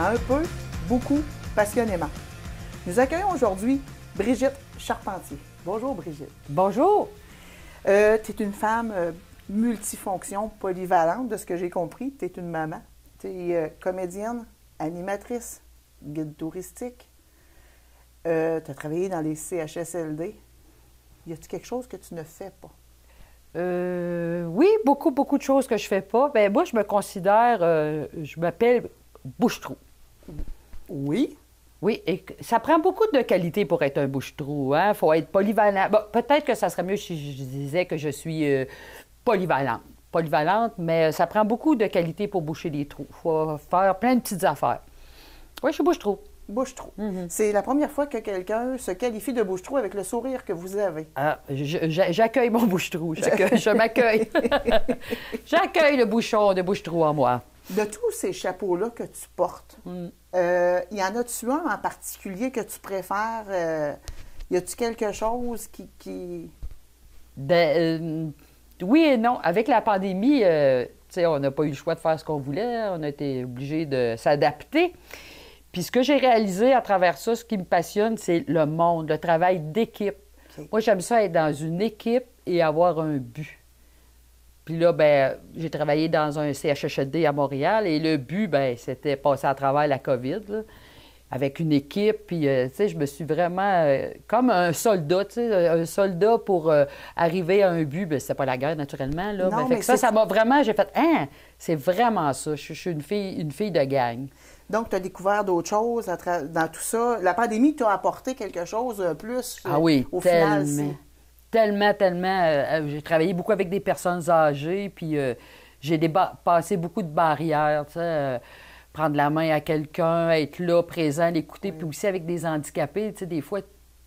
un peu, beaucoup, passionnément. Nous accueillons aujourd'hui Brigitte Charpentier. Bonjour Brigitte. Bonjour. Tu es une femme multifonction, polyvalente, de ce que j'ai compris. Tu es une maman. Tu es comédienne, animatrice, guide touristique. Tu as travaillé dans les CHSLD. Y a-t-il quelque chose que tu ne fais pas? Oui, beaucoup de choses que je fais pas. Ben moi, je me considère, je m'appelle bouche-trou. Oui. Oui, et ça prend beaucoup de qualités pour être un bouche-trou. Il faut être polyvalent. Bon, peut-être que ça serait mieux si je disais que je suis polyvalente. Polyvalente, mais ça prend beaucoup de qualités pour boucher les trous. Il faut faire plein de petites affaires. Oui, je suis bouche-trou. Bouche-trou. C'est la première fois que quelqu'un se qualifie de bouche-trou avec le sourire que vous avez. Ah, j'accueille mon bouche-trou. Je m'accueille. J'accueille le bouchon de bouche-trou en moi. De tous ces chapeaux-là que tu portes, y en a-tu un en particulier que tu préfères? Y a-tu quelque chose qui... Oui et non. Avec la pandémie, on n'a pas eu le choix de faire ce qu'on voulait. On a été obligés de s'adapter. Puis ce que j'ai réalisé à travers ça, ce qui me passionne, c'est le monde, le travail d'équipe. Okay. Moi, j'aime ça être dans une équipe et avoir un but. Puis là, ben, j'ai travaillé dans un CHSLD à Montréal et le but, ben, c'était passer à travers la COVID, là, avec une équipe. Puis, tu sais, je me suis vraiment comme un soldat, tu sais, un soldat pour arriver à un but. Bien, c'était pas la guerre, naturellement, là. Non, mais ça m'a vraiment... J'ai fait, hein, c'est vraiment ça. Je suis une fille de gang. Donc, tu as découvert d'autres choses dans tout ça. La pandémie t'a apporté quelque chose plus au final. Tellement. J'ai travaillé beaucoup avec des personnes âgées, puis j'ai passé beaucoup de barrières, tu sais, prendre la main à quelqu'un, être là, présent, l'écouter, puis aussi avec des handicapés, tu sais, des fois,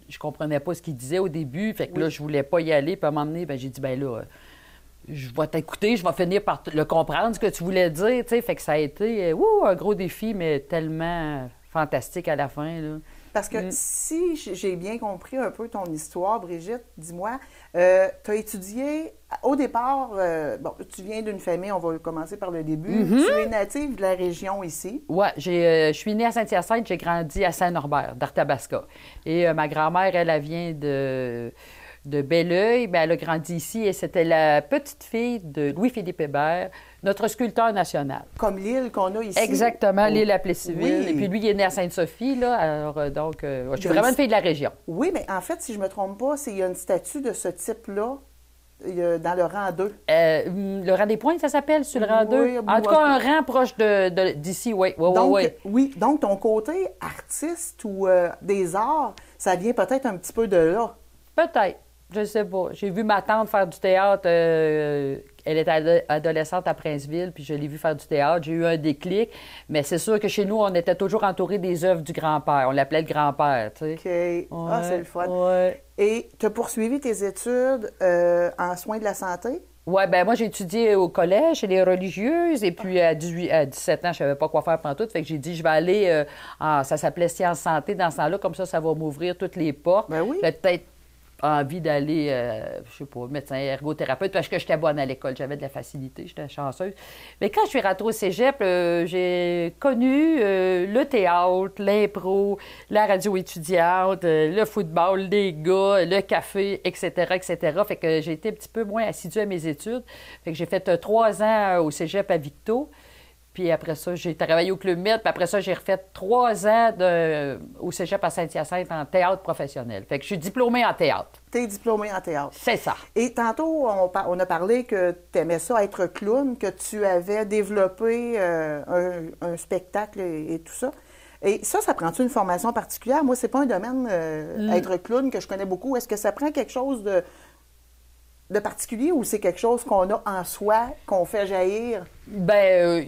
je comprenais pas ce qu'ils disaient au début, fait que là, je voulais pas y aller, puis à un moment donné, j'ai dit, ben là... je vais t'écouter, je vais finir par le comprendre, ce que tu voulais dire, tu sais. Fait que ça a été un gros défi, mais tellement fantastique à la fin, là. Parce que si j'ai bien compris un peu ton histoire, Brigitte, dis-moi, tu as étudié, au départ, tu viens d'une famille, on va commencer par le début. Tu es native de la région ici. Oui, je suis née à Saint-Hyacinthe, j'ai grandi à Saint-Norbert, d'Arthabasca. Et ma grand-mère, elle vient de Belleuil, bien, elle a grandi ici et c'était la petite fille de Louis-Philippe Hébert, notre sculpteur national. Comme l'île qu'on a ici. Exactement, l'île à Plessisville. Oui. Et puis lui, il est né à Sainte-Sophie, là. Alors, donc, je suis vraiment une fille de la région. Oui, mais en fait, si je ne me trompe pas, il y a une statue de ce type-là dans le rang 2. Le rang des Pointes, ça s'appelle, sur le rang 2? Oui, en tout cas, un rang proche d'ici, oui. Oui, donc ton côté artiste ou des arts, ça vient peut-être un petit peu de là. Peut-être. Je ne sais pas. J'ai vu ma tante faire du théâtre. Elle était adolescente à Princeville, puis je l'ai vue faire du théâtre. J'ai eu un déclic. Mais c'est sûr que chez nous, on était toujours entourés des œuvres du grand-père. On l'appelait le grand-père, tu sais. OK. Ouais, c'est le fun. Ouais. Et tu as poursuivi tes études en soins de la santé? Oui, bien, moi, j'ai étudié au collège chez les religieuses. Et puis, à 17 ans, je ne savais pas quoi faire pantoute. Fait que j'ai dit, je vais aller ça s'appelait Sciences Santé dans ce temps-là. Comme ça va m'ouvrir toutes les portes. Ben oui. Peut-être envie d'aller, je sais pas, médecin, ergothérapeute, parce que j'étais bonne à l'école, j'avais de la facilité, j'étais chanceuse. Mais quand je suis rentrée au cégep, j'ai connu le théâtre, l'impro, la radio étudiante, le football, les gars, le café, etc., etc. Fait que j'ai été un petit peu moins assidue à mes études. Fait que j'ai fait 3 ans au cégep à Victo. Puis après ça, j'ai travaillé au Club Med. Puis après ça, j'ai refait 3 ans au cégep à Saint-Hyacinthe en théâtre professionnel. Fait que je suis diplômée en théâtre. Tu es diplômée en théâtre. C'est ça. Et tantôt, on a parlé que tu aimais ça être clown, que tu avais développé un spectacle et tout ça. Et ça prend-tu une formation particulière? Moi, c'est pas un domaine, être clown, que je connais beaucoup. Est-ce que ça prend quelque chose de particulier ou c'est quelque chose qu'on a en soi, qu'on fait jaillir? Bien,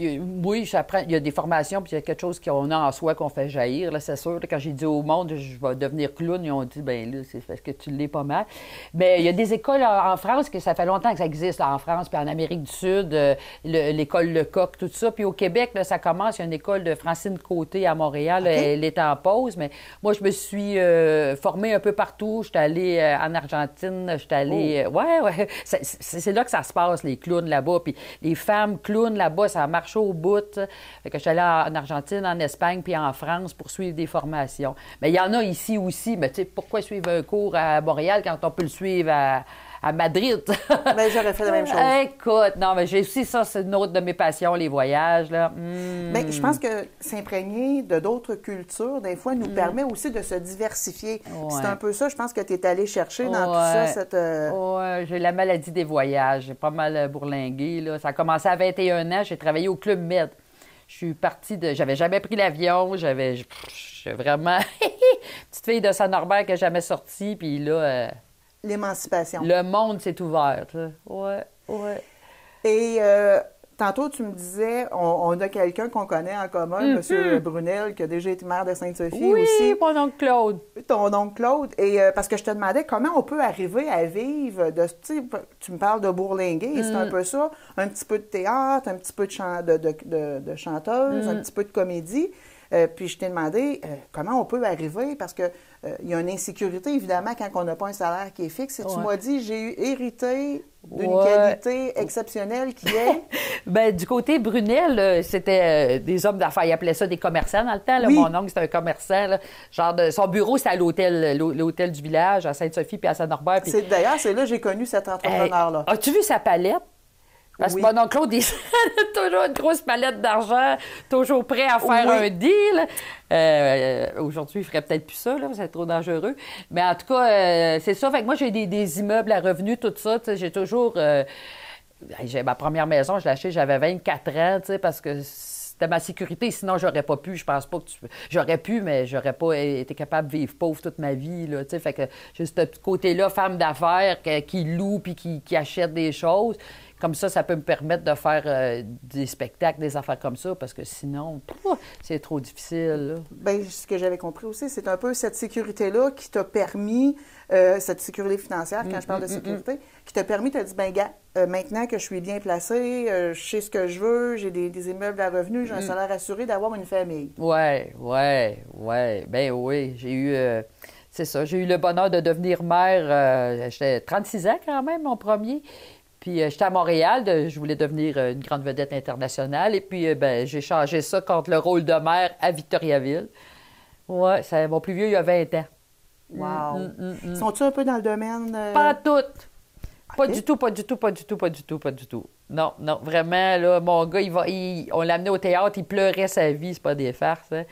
oui, j'apprends. Il y a des formations, puis il y a quelque chose qu'on a en soi qu'on fait jaillir, là, c'est sûr. Là, quand j'ai dit au monde, je vais devenir clown, ils ont dit, bien là, c'est parce que tu l'es pas mal. Mais il y a des écoles en France, que ça fait longtemps que ça existe, là, en France, puis en Amérique du Sud, l'école Lecoq, tout ça. Puis au Québec, là, ça commence, il y a une école de Francine Côté à Montréal, okay. Elle est en pause, mais moi, je me suis formée un peu partout. Je suis allée en Argentine, je suis allée... Ouais, c'est là que ça se passe, les clowns là-bas. Puis les femmes clowns, clown là-bas, ça a marché au bout. Fait que je suis allée en Argentine, en Espagne, puis en France pour suivre des formations. Mais il y en a ici aussi. Mais tu sais, pourquoi suivre un cours à Montréal quand on peut le suivre à Madrid? Bien, j'aurais fait la même chose. Écoute, non, mais j'ai aussi ça, c'est une autre de mes passions, les voyages, là. Bien, je pense que s'imprégner de d'autres cultures, des fois, nous permet aussi de se diversifier. Ouais. C'est un peu ça, je pense, que tu es allé chercher dans tout Ouais. ça, Ouais, j'ai la maladie des voyages. J'ai pas mal bourlingué, là. Ça a commencé à 21 ans. J'ai travaillé au Club Med. Je suis partie de... J'avais jamais pris l'avion. J'avais vraiment... petite fille de Saint-Norbert qui n'a jamais sorti. Puis là, l'émancipation. le monde s'est ouvert. Là. Ouais, ouais. Et tantôt, tu me disais, on a quelqu'un qu'on connaît en commun, M. Brunel, qui a déjà été maire de Sainte-Sophie Oui, aussi. mon oncle Claude. Ton oncle Claude. Et parce que je te demandais comment on peut arriver à vivre de... Tu me parles de bourlinguer, et c'est un peu ça. Un petit peu de théâtre, un petit peu de chanteuse, un petit peu de comédie. Puis je t'ai demandé comment on peut arriver, parce que il y a une insécurité, évidemment, quand on n'a pas un salaire qui est fixe. Et tu m'as dit, j'ai hérité d'une qualité exceptionnelle qui est... Bien, du côté Brunel, c'était des hommes d'affaires. Ils appelaient ça des commerçants dans le temps. Là. Oui. Mon oncle, c'était un commerçant. Là. Genre son bureau, c'était à l'hôtel du village, à Sainte-Sophie puis à Saint-Norbert. Puis... D'ailleurs, c'est là que j'ai connu cet entrepreneur-là. As-tu vu sa palette? Parce que mon oncle Claude, il a toujours une grosse palette d'argent, toujours prêt à faire un deal. Aujourd'hui, il ferait peut-être plus ça, là, c'est trop dangereux. Mais en tout cas, c'est ça. Fait que moi, j'ai des immeubles à revenus, tout ça. J'ai toujours... j'ai ma première maison, je l'ai achetée, j'avais 24 ans, parce que c'était ma sécurité. Sinon, j'aurais pas pu. Je pense pas que j'aurais pu, mais j'aurais pas été capable de vivre pauvre toute ma vie, là, fait que j'ai ce côté-là, femme d'affaires, qui loue puis qui achète des choses. Comme ça peut me permettre de faire des spectacles, des affaires comme ça, parce que sinon, c'est trop difficile. Bien, ce que j'avais compris aussi, c'est un peu cette sécurité-là qui t'a permis, cette sécurité financière, quand je parle de sécurité, qui t'a permis, tu as dit, bien, gars, maintenant que je suis bien placée, je sais ce que je veux, j'ai des immeubles à revenus, j'ai un salaire assuré, d'avoir une famille. Oui. Ben oui, j'ai eu... c'est ça, j'ai eu le bonheur de devenir mère. J'étais 36 ans quand même, mon premier. Puis j'étais à Montréal, je voulais devenir une grande vedette internationale. Et puis, j'ai changé ça contre le rôle de mère à Victoriaville. Oui, mon plus vieux, il a 20 ans. Wow! Sont-ils un peu dans le domaine? Pas toutes. Okay. Pas du tout. Non, vraiment, là, mon gars, on l'a amené au théâtre, il pleurait sa vie, c'est pas des farces. Hein.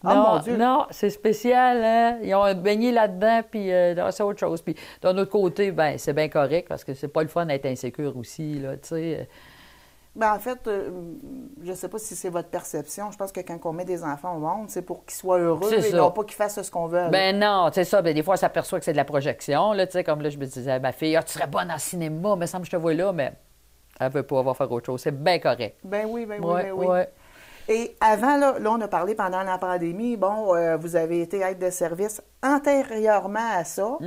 Non, mon Dieu! Non, c'est spécial, hein? Ils ont baigné là-dedans, puis c'est autre chose. Puis d'un autre côté, c'est bien correct, parce que c'est pas le fun d'être insécure aussi, là, tu sais. Bien, en fait, je ne sais pas si c'est votre perception. Je pense que quand on met des enfants au monde, c'est pour qu'ils soient heureux et non pas qu'ils fassent ce qu'on veut. Ben non, tu sais ça. Des fois, on s'aperçoit que c'est de la projection. Là, comme là, je me disais à ma fille, tu serais bonne en cinéma, il me semble que je te vois là, mais elle ne veut pas avoir faire autre chose. C'est bien correct. Ben oui. Ouais. Et avant, là, on a parlé pendant la pandémie, vous avez été aide de service antérieurement à ça.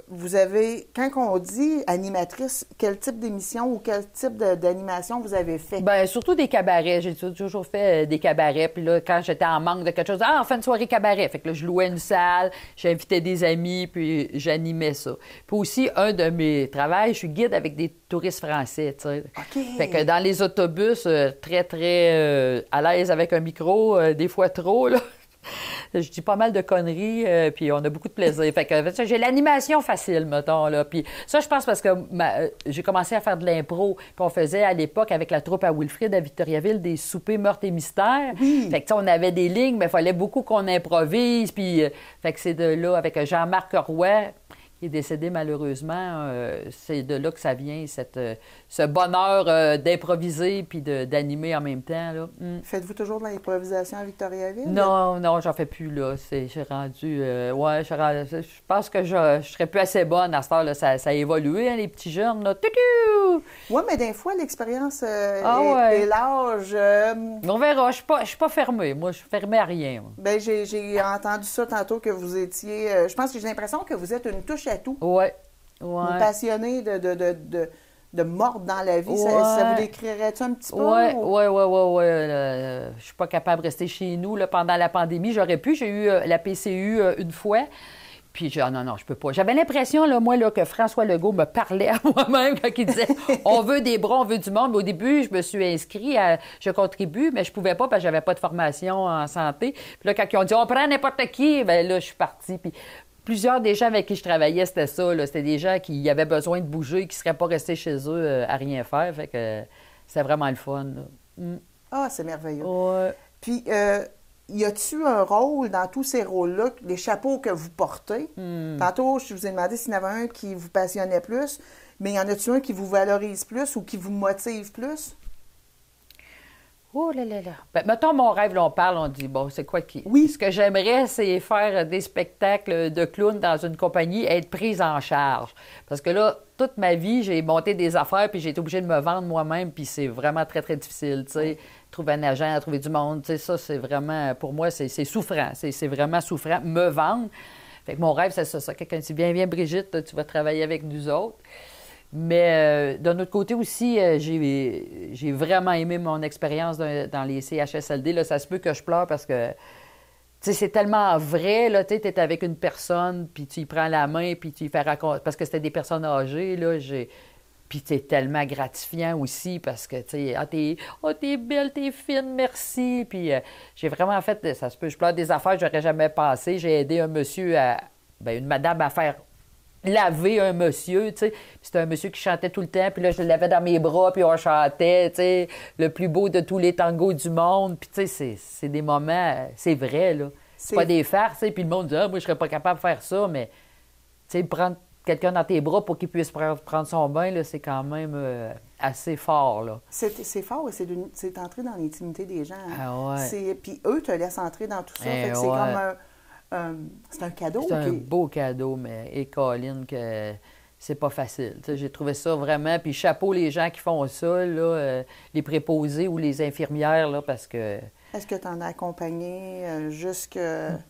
Vous avez, quand on dit animatrice, quel type d'émission ou quel type d'animation vous avez fait? Bien, surtout des cabarets. J'ai toujours fait des cabarets. Puis là, quand j'étais en manque de quelque chose, on fait une soirée cabaret. Fait que là, je louais une salle, j'invitais des amis, puis j'animais ça. Puis aussi, un de mes travails, je suis guide avec des touristes français, tu sais. OK. Fait que dans les autobus, très, très à l'aise avec un micro, des fois trop, là. Je dis pas mal de conneries, puis on a beaucoup de plaisir. Fait que j'ai l'animation facile, mettons, là. Puis ça, je pense parce que j'ai commencé à faire de l'impro. Puis on faisait à l'époque, avec la troupe à Wilfrid, à Victoriaville, des soupers meurtres et mystères. Oui. Fait que on avait des lignes, mais il fallait beaucoup qu'on improvise. Puis fait que c'est de là, avec Jean-Marc Roy, qui est décédé malheureusement, c'est de là que ça vient, ce bonheur d'improviser puis d'animer en même temps. Là. Faites-vous toujours de l'improvisation à Victoriaville? Non, j'en fais plus, là. J'ai rendu... je pense que je serais plus assez bonne à cette heure, là. Ça a évolué, hein, les petits jeunes, là. Oui, mais des fois, l'expérience et l'âge... On verra. Je suis pas fermée. Moi, je suis fermée à rien. Bien, j'ai entendu ça tantôt, que vous étiez... je pense que j'ai l'impression que vous êtes une touche à tout. Oui. Une passionnée de mordre dans la vie. Ça vous décrirait-tu un petit peu? Oui. Je suis pas capable de rester chez nous là, pendant la pandémie. J'aurais pu. J'ai eu la PCU une fois. Puis, non, je peux pas. J'avais l'impression, là, moi, là, que François Legault me parlait à moi-même quand il disait « On veut des bras, on veut du monde ». Mais au début, je me suis inscrit je contribue, mais je pouvais pas parce que j'avais pas de formation en santé. Puis là, quand ils ont dit « On prend n'importe qui », bien là, je suis partie. Puis plusieurs des gens avec qui je travaillais, c'était ça, là. C'était des gens qui avaient besoin de bouger, qui seraient pas restés chez eux à rien faire. Fait que c'était vraiment le fun, là. Ah, c'est merveilleux. Ouais. Puis, y a-tu un rôle dans tous ces rôles-là, les chapeaux que vous portez? Tantôt, je vous ai demandé s'il y en avait un qui vous passionnait plus, mais y en a-tu un qui vous valorise plus ou qui vous motive plus? Oh là là là. Ben, mettons mon rêve, là, on parle, on dit, bon, c'est quoi qui... Oui. Ce que j'aimerais, c'est faire des spectacles de clown dans une compagnie, être prise en charge. Parce que là, toute ma vie, j'ai monté des affaires, puis j'ai été obligée de me vendre moi-même, puis c'est vraiment très, très difficile, tu sais. Trouver un agent, trouver du monde, tu sais, ça, c'est vraiment, pour moi, c'est souffrant. C'est vraiment souffrant, me vendre. Fait que mon rêve, c'est ça. Quelqu'un dit, viens, Brigitte, tu vas travailler avec nous autres. Mais d'un autre côté aussi, j'ai vraiment aimé mon expérience dans les CHSLD. Là, ça se peut que je pleure parce que, tu sais, c'est tellement vrai, là, tu es avec une personne, puis tu y prends la main, puis tu y fais raconter, parce que c'était des personnes âgées, là, puis c'est tellement gratifiant aussi parce que, tu sais, t'es belle, t'es fine, merci. Puis j'ai vraiment fait, ça se peut, je pleure des affaires que j'aurais jamais pensé. J'ai aidé un monsieur une madame à faire laver un monsieur, tu sais. C'était un monsieur qui chantait tout le temps, puis là, je l'avais dans mes bras, puis on chantait, tu sais, le plus beau de tous les tangos du monde. Puis, tu sais, c'est des moments, c'est vrai, là. C'est pas des farces, tu sais. Puis le monde dit, moi, je serais pas capable de faire ça, mais, tu sais, prendre quelqu'un dans tes bras pour qu'il puisse prendre son bain, là, c'est quand même assez fort, là. C'est fort et c'est entrer dans l'intimité des gens. Ah ouais. Puis eux te laissent entrer dans tout ça. Fait que c'est comme c'est un cadeau. C'est un beau cadeau, mais Colline, que c'est pas facile. T'sais, j'ai trouvé ça vraiment. Puis chapeau les gens qui font ça, là, les préposés ou les infirmières, là, parce que. Est-ce que tu en as accompagné jusque.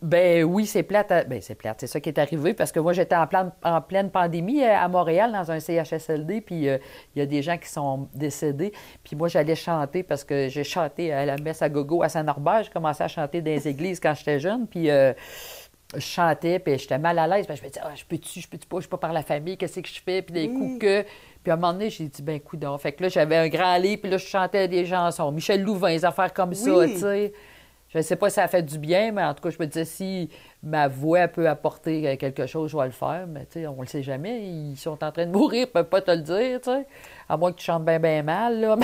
Ben oui, c'est plate. C'est plate. C'est ça qui est arrivé parce que moi, j'étais en pleine pandémie à Montréal dans un CHSLD, puis il y a des gens qui sont décédés. Puis moi, j'allais chanter parce que j'ai chanté à la messe à gogo à Saint-Norbert. J'ai commencé à chanter dans les églises quand j'étais jeune, puis je chantais, puis j'étais mal à l'aise. Puis je me disais, je peux-tu pas, je suis pas par la famille, qu'est-ce que je fais? Puis des coups que. Puis à un moment donné, j'ai dit, coudonc. Fait que là, j'avais un grand lit, puis là, je chantais des chansons. Michel Louvain, des affaires comme ça, tu sais. Je ne sais pas si ça a fait du bien, mais en tout cas, je me disais, si ma voix peut apporter quelque chose, je vais le faire. Mais tu sais, on le sait jamais. Ils sont en train de mourir, ils ne peuvent pas te le dire, tu sais. À moins que tu chantes bien mal, là.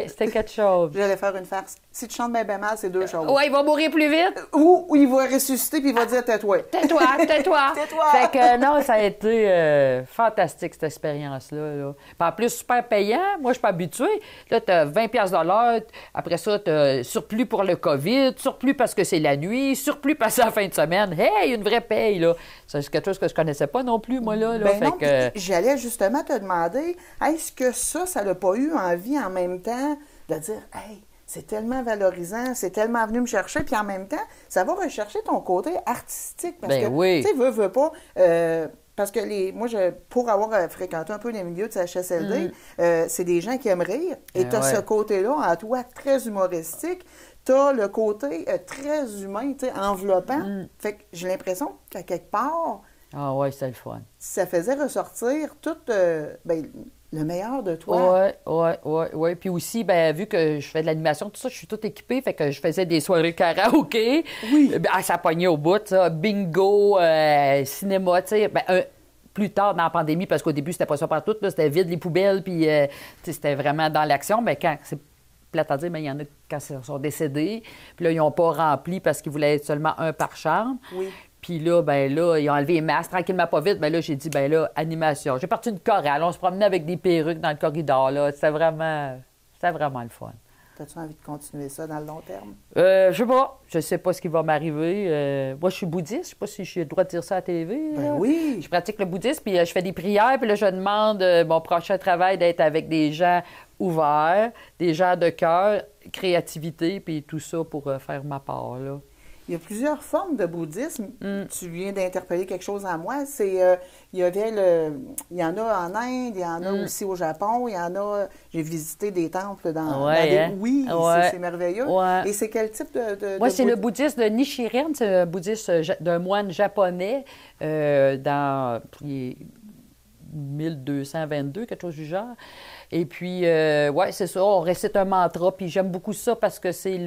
C'était quelque chose. J'allais faire une farce. Si tu chantes bien mal, c'est deux choses. Oui, il va mourir plus vite. Ou il va ressusciter puis il va dire tais-toi. Tais-toi. Tais-toi. Fait que non, ça a été fantastique, cette expérience-là. Là. Puis en plus, super payant. Moi, je suis pas habituée. Là, tu as 20$ de l'heure. Après ça, tu as surplus pour le COVID, surplus parce que c'est la nuit, surplus parce que c'est la fin de semaine. Hey, une vraie paye, là. C'est quelque chose que je connaissais pas non plus, moi, là. Ben non, j'allais justement te demander, est-ce que ça n'a pas eu envie en même temps de dire, hey, c'est tellement valorisant, c'est tellement venu me chercher, puis en même temps, ça va rechercher ton côté artistique. Parce que, oui. Tu sais, veux pas... parce que moi, pour avoir fréquenté un peu les milieux de CHSLD, c'est des gens qui aiment rire. Et tu as ce côté-là en toi très humoristique. Tu as le côté très humain, tu sais, enveloppant. Fait que j'ai l'impression qu'à quelque part... Ah ouais, c'était le fun. Ça faisait ressortir tout le meilleur de toi. Oui. Puis aussi, vu que je fais de l'animation, tout ça, je suis toute équipée. Fait que je faisais des soirées karaoké. Oui. Ça pognait au bout, ça. Bingo, cinéma, tu sais. Plus tard dans la pandémie, parce qu'au début, c'était pas ça partout. Là, c'était vide, les poubelles, puis c'était vraiment dans l'action. Mais quand c'est plate à dire, mais il y en a quand ils sont décédés. Puis là, ils n'ont pas rempli parce qu'ils voulaient être seulement un par chambre. Oui. Puis là, ils ont enlevé les masques tranquillement, pas vite. Là, j'ai dit, animation. J'ai parti une chorale. On se promenait avec des perruques dans le corridor, là. C'était vraiment le fun. As-tu envie de continuer ça dans le long terme? Je sais pas. Je sais pas ce qui va m'arriver. Moi, je suis bouddhiste. Je sais pas si j'ai le droit de dire ça à la TV. Oui. Je pratique le bouddhisme, puis je fais des prières. Puis là, je demande mon prochain travail d'être avec des gens ouverts, des gens de cœur, créativité, puis tout ça pour faire ma part, là. il y a plusieurs formes de bouddhisme. Tu viens d'interpeller quelque chose en moi. C'est, il y en a en Inde, il y en a aussi au Japon, il y en a. J'ai visité des temples dans des... hein? Oui, c'est merveilleux. Ouais. Et c'est quel type de Moi, c'est le bouddhisme de Nichiren, c'est un bouddhisme d'un moine japonais dans 1222, quelque chose du genre. Et puis, ouais, c'est ça, on récite un mantra, puis j'aime beaucoup ça parce que c'est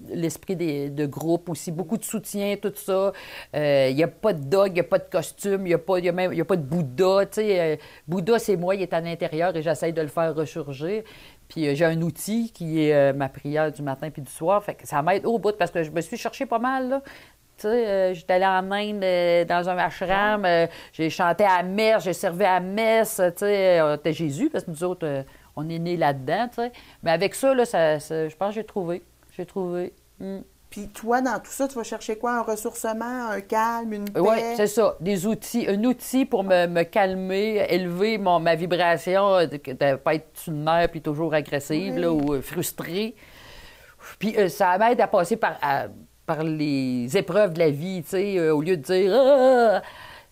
l'esprit de groupe aussi, beaucoup de soutien, tout ça. Il n'y a pas de dog, il n'y a pas de costume, il n'y a pas de Bouddha, tu sais. Bouddha, c'est moi, il est à l'intérieur et j'essaie de le faire ressurgir. Puis j'ai un outil qui est ma prière du matin puis du soir, fait que ça m'aide au bout parce que je me suis cherché pas mal, là. Tu sais, j'étais allée en Inde dans un ashram, j'ai chanté à la messe, j'ai servi à la messe, tu sais, c'était Jésus, parce que nous autres, on est nés là-dedans, tu sais. Mais avec ça, là, je pense que j'ai trouvé. Puis toi, dans tout ça, tu vas chercher quoi? Un ressourcement, un calme, une paix? Oui, c'est ça, des outils, un outil pour me calmer, élever ma vibration, de ne pas être sur le nerf puis toujours agressive, là, ou frustrée. Puis ça m'aide à passer par les épreuves de la vie, tu sais, au lieu de dire « Ah! »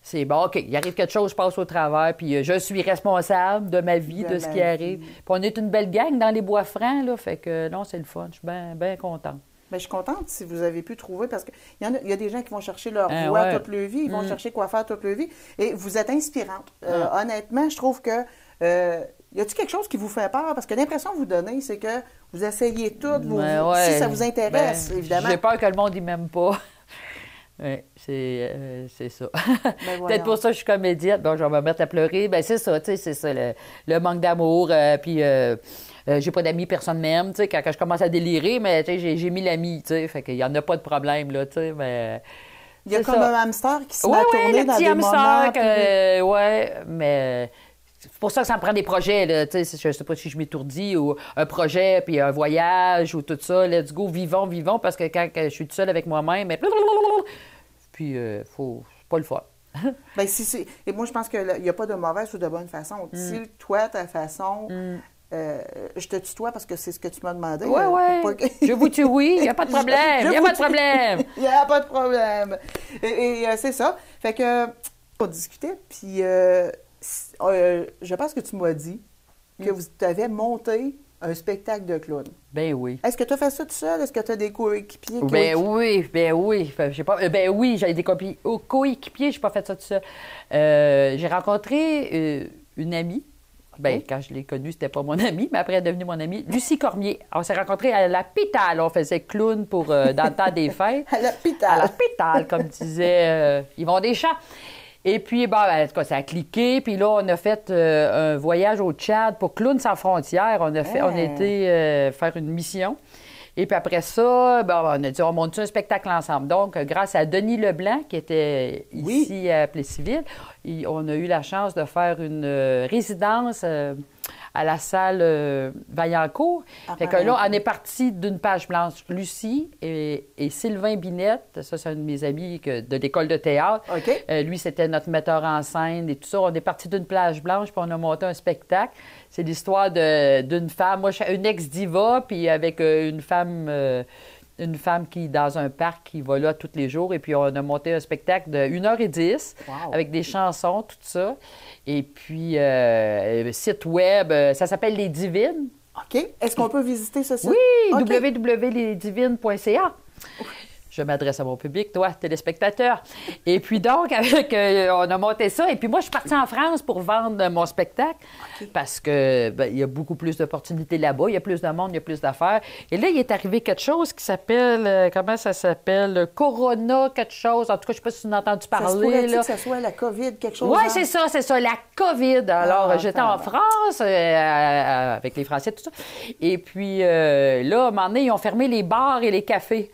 C'est bon, OK, il arrive quelque chose, je passe au travers, puis je suis responsable de ma vie, de ce qui arrive. Puis on est une belle gang dans les Bois-Francs, là, fait que non, c'est le fun, je suis bien, bien contente. Bien, je suis contente si vous avez pu trouver, parce qu'il y a des gens qui vont chercher leur voie toute leur vie, ils vont chercher quoi faire toute leur vie, et vous êtes inspirante. Honnêtement, je trouve que... y a-t-il quelque chose qui vous fait peur? Parce que l'impression que vous donnez, c'est que vous essayez tout, si ça vous intéresse, évidemment. J'ai peur que le monde y m'aime pas. Oui, c'est ça. Peut-être pour ça que je suis comédienne. Bon, je vais me mettre à pleurer. Bien, c'est ça, tu sais, c'est ça, le manque d'amour. Puis, j'ai pas d'amis, personne m'aime, tu sais, quand je commence à délirer, mais, tu sais, j'ai mis l'ami, tu sais, fait qu'il y en a pas de problème, là, tu sais, mais... Il y a comme un hamster qui se met à tourner dans des moments. Oui, mais... C'est pour ça que ça me prend des projets, là, tu sais, je sais pas si je m'étourdis, ou un projet, puis un voyage, ou tout ça, let's go, vivons, parce que quand je suis toute seule avec moi-même, puis faut pas le faire. Bien, et moi, je pense qu'il n'y a pas de mauvaise ou de bonne façon. Si toi, ta façon... je te tutoie parce que c'est ce que tu m'as demandé. Oui. Je vous tue, oui, il n'y a pas de problème. Il n'y a pas de problème. Il n'y a pas de problème. Et c'est ça. Fait que, on discutait, puis... je pense que tu m'as dit que vous avais monté un spectacle de clown. Ben oui. Est-ce que tu as fait ça tout seul? Est-ce que tu as des coéquipiers? Ben oui. J'ai des coéquipiers, je n'ai pas fait ça tout seul. J'ai rencontré une amie. Ben, quand je l'ai connue, c'était pas mon amie, mais après, elle est devenue mon amie. Lucie Cormier. On s'est rencontrés à la Pitale. On faisait clown dans le temps des fêtes. À la Pitale. À la Pitale, comme disait Yvon Deschamps. Et puis, bon, en tout cas, ça a cliqué. Puis là, on a fait un voyage au Tchad pour Clowns sans frontières. On a été faire une mission. Et puis après ça, ben, on a dit, on monte un spectacle ensemble. Donc, grâce à Denis Leblanc, qui était ici à Plessisville, on a eu la chance de faire une résidence à la salle Vaillancourt. Fait que là, on est parti d'une page blanche. Lucie et Sylvain Binette, ça, c'est un de mes amis de l'école de théâtre. Lui, c'était notre metteur en scène et tout ça. On est parti d'une page blanche, puis on a monté un spectacle. C'est l'histoire d'une femme, moi, je suis une ex-diva, puis avec une femme qui, dans un parc, qui va là tous les jours. Et puis, on a monté un spectacle de 1h10 avec des chansons, tout ça. Et puis, site web, ça s'appelle Les Divines. OK. Est-ce qu'on peut visiter ce site? Oui, www.lesdivines.ca. Je m'adresse à mon public, toi, téléspectateur. Et puis donc, on a monté ça. Et puis moi, je suis partie en France pour vendre mon spectacle parce que il y a beaucoup plus d'opportunités là-bas. Il y a plus de monde, il y a plus d'affaires. Et là, il est arrivé quelque chose qui s'appelle, comment ça s'appelle? Corona quelque chose. En tout cas, je ne sais pas si tu as entendu parler. Ça se que ce soit la COVID, quelque chose? Oui, c'est ça, la COVID. Alors, j'étais en France avec les Français, tout ça. Et puis là, à un moment donné, ils ont fermé les bars et les cafés.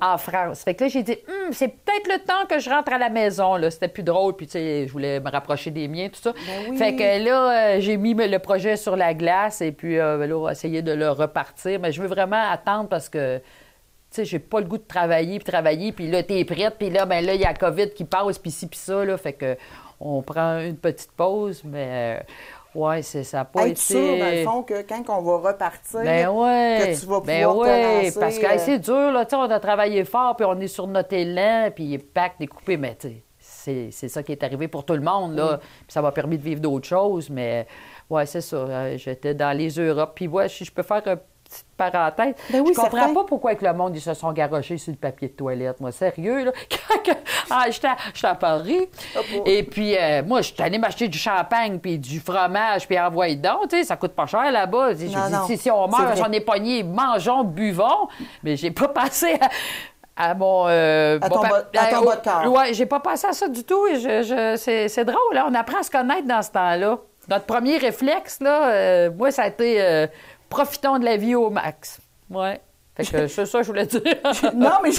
En France. Fait que là, j'ai dit, c'est peut-être le temps que je rentre à la maison. Là. C'était plus drôle, puis tu sais, je voulais me rapprocher des miens, tout ça. Fait que là, j'ai mis le projet sur la glace et puis là, on va essayer de le repartir. Mais je veux vraiment attendre parce que, tu sais, j'ai pas le goût de travailler, puis là, t'es prête, puis là, ben là, il y a la COVID qui passe, puis ci, puis ça, là. Fait que on prend une petite pause, mais Oui, ça n'a pas Être été... sûr, dans le fond, que quand on va repartir, ben ouais. que tu vas ben pouvoir te lancer. parce que c'est dur, là, tu sais, on a travaillé fort, puis on est sur notre élan, puis pack, découpé, mais tu sais, c'est ça qui est arrivé pour tout le monde, là. Puis ça m'a permis de vivre d'autres choses, mais ouais, c'est ça. J'étais dans les Europes, puis ouais, si je peux faire une petite parenthèse, Ben oui, je comprends certain. pas pourquoi que le monde, ils se sont garochés sur le papier de toilette, moi, sérieux, là. J'étais à Paris, et puis moi, je suis allée m'acheter du champagne, puis du fromage, puis envoyer donc, tu sais, ça coûte pas cher là-bas. J'ai dit, Non, si on meurt, c'est vrai. j'en ai pogné, mangeons, buvons, mais j'ai pas passé à mon... ton bas de corps. Oui, j'ai pas passé à ça du tout. Et c'est drôle, là. On apprend à se connaître dans ce temps-là. Notre premier réflexe, là, moi, ça a été profitons de la vie au max. Oui. Fait que c'est ça que je voulais dire. Non, mais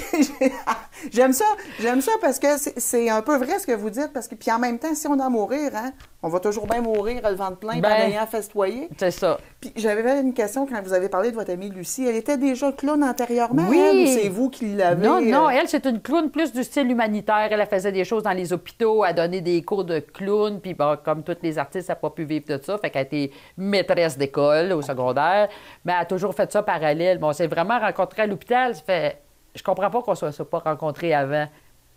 j'aime ça. J'aime ça parce que c'est un peu vrai ce que vous dites. Parce que, puis en même temps, si on doit mourir, hein, on va toujours bien mourir le ventre plein en ayant festoyé. C'est ça. Puis j'avais une question quand vous avez parlé de votre amie Lucie. Elle était déjà clown antérieurement, Oui. elle, ou c'est vous qui l'avez? Non, elle, c'est une clown plus du style humanitaire. Elle faisait des choses dans les hôpitaux, elle donnait des cours de clown, puis bon, comme tous les artistes, elle n'a pas pu vivre de ça. Fait qu'elle a été maîtresse d'école au secondaire, mais elle a toujours fait ça parallèle. Bon, on s'est vraiment rencontrés à l'hôpital. Ça fait... Je comprends pas qu'on ne soit pas rencontrés avant,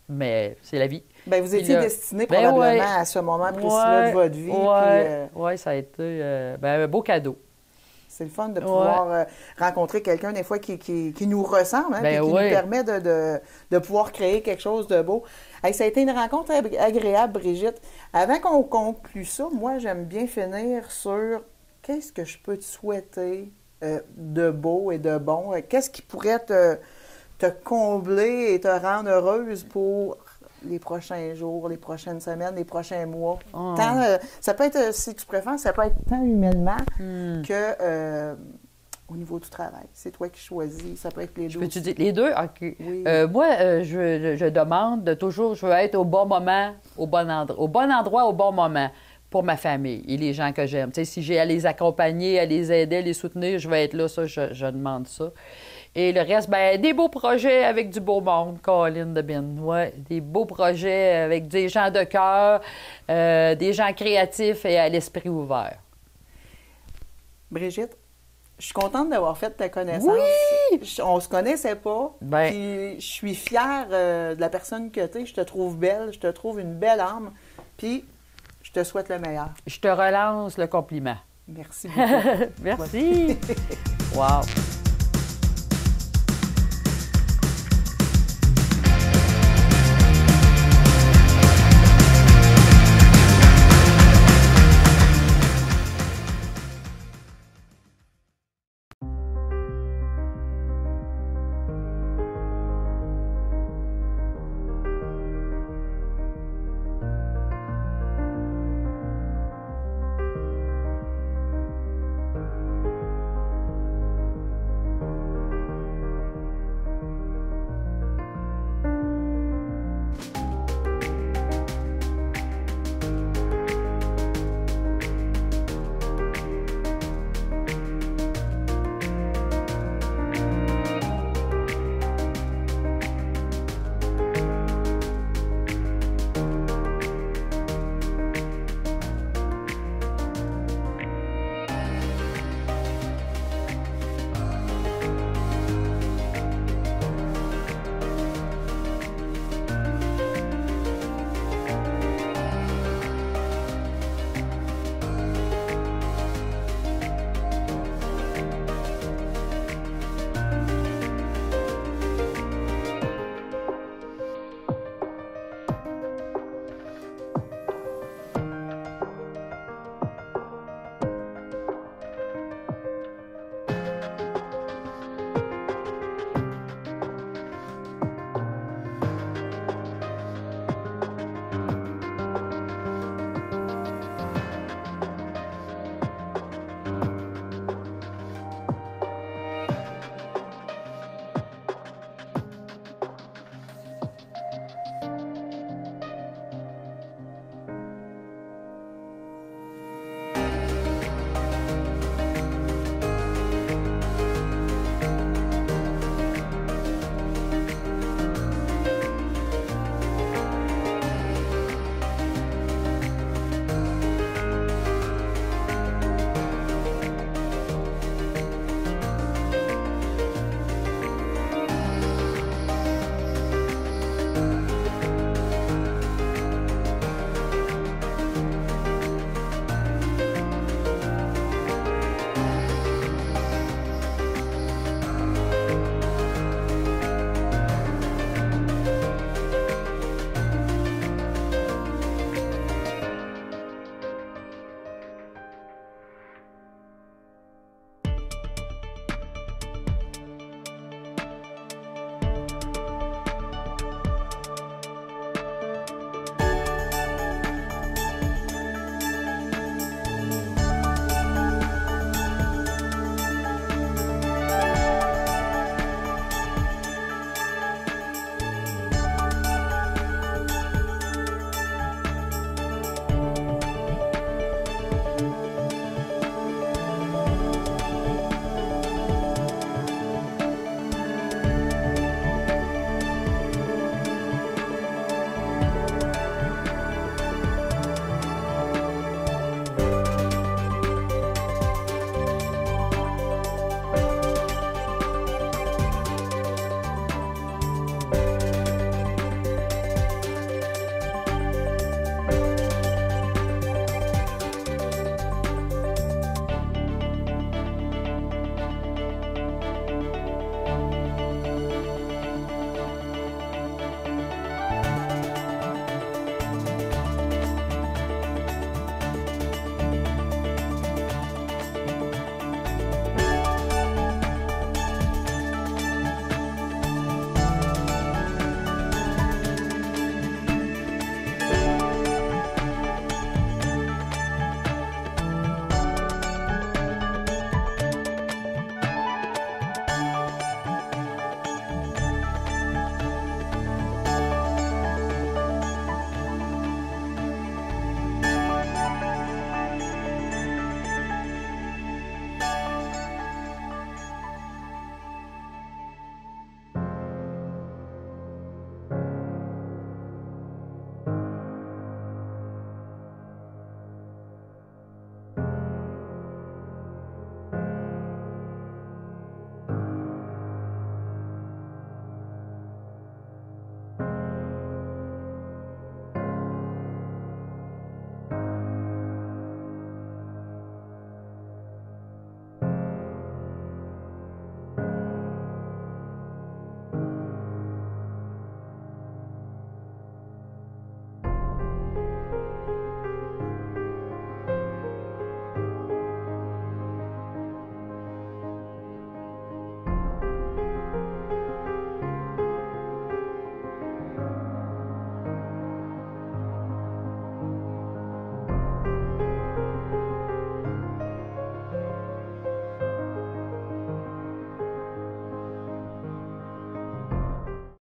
mais c'est la vie. Bien, vous étiez destinés probablement à ce moment précis-là de votre vie. Oui, ça a été un beau cadeau. C'est le fun de pouvoir rencontrer quelqu'un, des fois, qui nous ressemble, hein, puis qui nous permet de pouvoir créer quelque chose de beau. Hey, ça a été une rencontre agréable, Brigitte. Avant qu'on conclue ça, moi, j'aime bien finir sur qu'est-ce que je peux te souhaiter de beau et de bon? Qu'est-ce qui pourrait te combler et te rendre heureuse pour les prochains jours, les prochaines semaines, les prochains mois? Tant, ça peut être, si tu préfères, ça peut être tant humainement que au niveau du travail. C'est toi qui choisis. Ça peut être les deux. Peux-tu dire les deux? OK. Oui. Moi, je demande de toujours, je veux être au bon moment, au bon endroit, au bon moment pour ma famille et les gens que j'aime. Tu sais, si j'ai à les accompagner, à les aider, à les soutenir, je vais être là, ça, je demande ça. Et le reste, bien, des beaux projets avec du beau monde, Colin de Bin. Ouais, des beaux projets avec des gens de cœur, des gens créatifs et à l'esprit ouvert. Brigitte, je suis contente d'avoir fait ta connaissance. Oui! On se connaissait pas. Ben... Puis je suis fière de la personne que tu es. Je te trouve belle, je te trouve une belle âme. Puis je te souhaite le meilleur. Je te relance le compliment. Merci beaucoup. Merci. Wow.